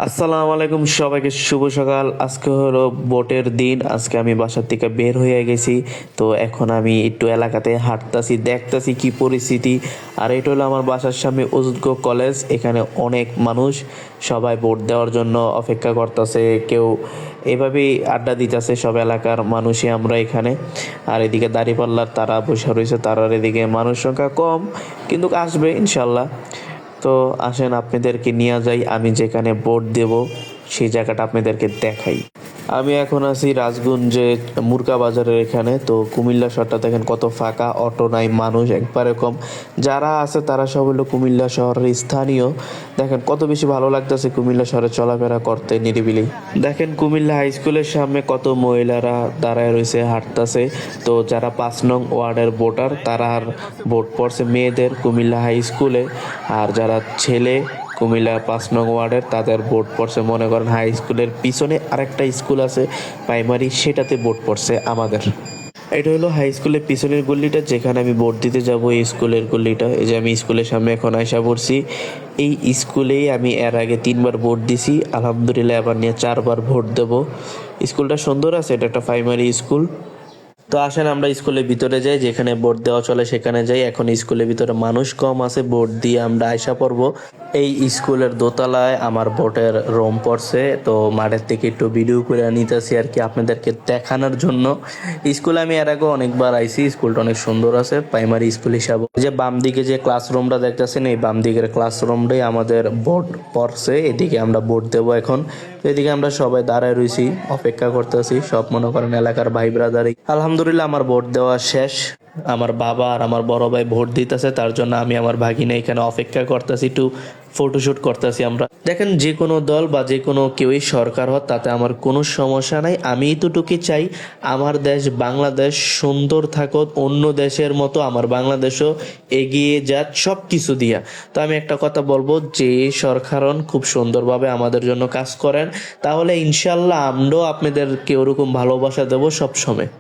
আসসালামু আলাইকুম, সবাইকে শুভ সকাল। আজকে হলো ভোটের দিন। আজকে আমি বাসার থেকে বের হয়ে গেছি। তো এখন আমি একটু এলাকাতে হাঁটতাছি, দেখতাছি কি পরিস্থিতি। আর এটা হলো আমার বাসার সামনে অযোগ্য কলেজ। এখানে অনেক মানুষ, সবাই ভোট দেওয়ার জন্য অপেক্ষা করতেছে। কেউ এভাবেই আড্ডা দিতেছে, সব এলাকার মানুষই আমরা এখানে। আর এদিকে দাঁড়িপাল্লার তারা বসে রয়েছে, তারার এদিকে মানুষ সংখ্যা কম, কিন্তু আসবে ইনশাল্লাহ। তো আসেন আপনাদেরকে নিয়ে যাই, আমি যেখানে ভোট দেব সেই জায়গাটা আপনাদেরকে দেখাই। আমি এখন আছি রাজগঞ্জে, মুরকা বাজারের এখানে। তো কুমিল্লা শহরটা দেখেন কত ফাঁকা, অটো নাই, মানুষ একবারে কম। যারা আছে তারা সব হলো কুমিল্লা শহরের স্থানীয়। দেখেন কত বেশি ভালো লাগতেছে কুমিল্লা শহরে চলাফেরা করতে নিরিবিলি। দেখেন কুমিল্লা হাই স্কুলের সামনে কত মহিলারা দাঁড়ায় রয়েছে, হাঁটতেছে। তো যারা 5 নং ওয়ার্ডের ভোটার তারা আর ভোট পড়ছে মেয়েদের কুমিল্লা হাই স্কুলে। আর যারা ছেলে কুমিল্লা 5 নং ওয়ার্ডের, তাদের ভোট পড়ছে মনে করেন হাই স্কুলের পিছনে আরেকটা স্কুল আছে প্রাইমারি, সেটাতে ভোট পড়ছে আমাদের। এটা হলো হাই স্কুলের পিছনের গল্লিটা, যেখানে আমি ভোট দিতে যাব। এই স্কুলের গল্লিটা, এই যে আমি স্কুলের সামনে এখন আইসা পড়ছি। এই স্কুলেই আমি এর আগে 3বার ভোট দিছি, আলহামদুলিল্লাহ এবার নিয়ে 4বার ভোট দেব। স্কুলটা সুন্দর আছে, এটা একটা প্রাইমারি স্কুল। তো আসেন আমরা স্কুলের ভিতরে যাই, যেখানে ভোট দেওয়া চলে সেখানে যাই। এখন স্কুলের ভিতরে মানুষ কম আছে, ভোট দিয়ে আমরা আয়সা পড়ব। এই স্কুলের দোতলায় আমার ভোটের রুম পড়ছে। তো মাঠের থেকে একটু ভিডিও করে নিতেছি আর কি আপনাদেরকে দেখানোর জন্য। স্কুলে আমি এর আগে অনেকবার আইছি, স্কুলটা অনেক সুন্দর আছে প্রাইমারি স্কুল হিসাবে। যে বাম দিকে যে ক্লাসরুমটা দেখতেছেন, এই বাম দিকের ক্লাসরুমটাই আমাদের ভোট পড়ছে। এদিকে আমরা ভোট দেবো এখন। তো এদিকে আমরা সবাই দাঁড়ায় রয়েছি, অপেক্ষা করতেছি, সব মনে করেন এলাকার ভাই ব্রাদারই। আলহামদুলিল্লাহ আমার ভোট দেওয়া শেষ। আমার বাবা আর আমার বড় ভাই ভোট দিতেছে, তার জন্য আমি আমার ভাগিনা এখানে অপেক্ষা করতেছি, একটু ফটোশুট করতেছি আমরা। দেখেন যে কোনো দল বা যে কোনো কেউই সরকার হোক, তাতে আমার কোনো সমস্যা নাই। আমি এতটুকুই চাই আমার দেশ বাংলাদেশ সুন্দর থাকুক, অন্য দেশের মতো আমার বাংলাদেশও এগিয়ে যাক সব কিছু দিয়া। তো আমি একটা কথা বলবো, যে সরকারন খুব সুন্দরভাবে আমাদের জন্য কাজ করেন, তাহলে ইনশাল্লাহ আমরাও আপনাদেরকে ওরকম ভালোবাসা দেবো সব সময়।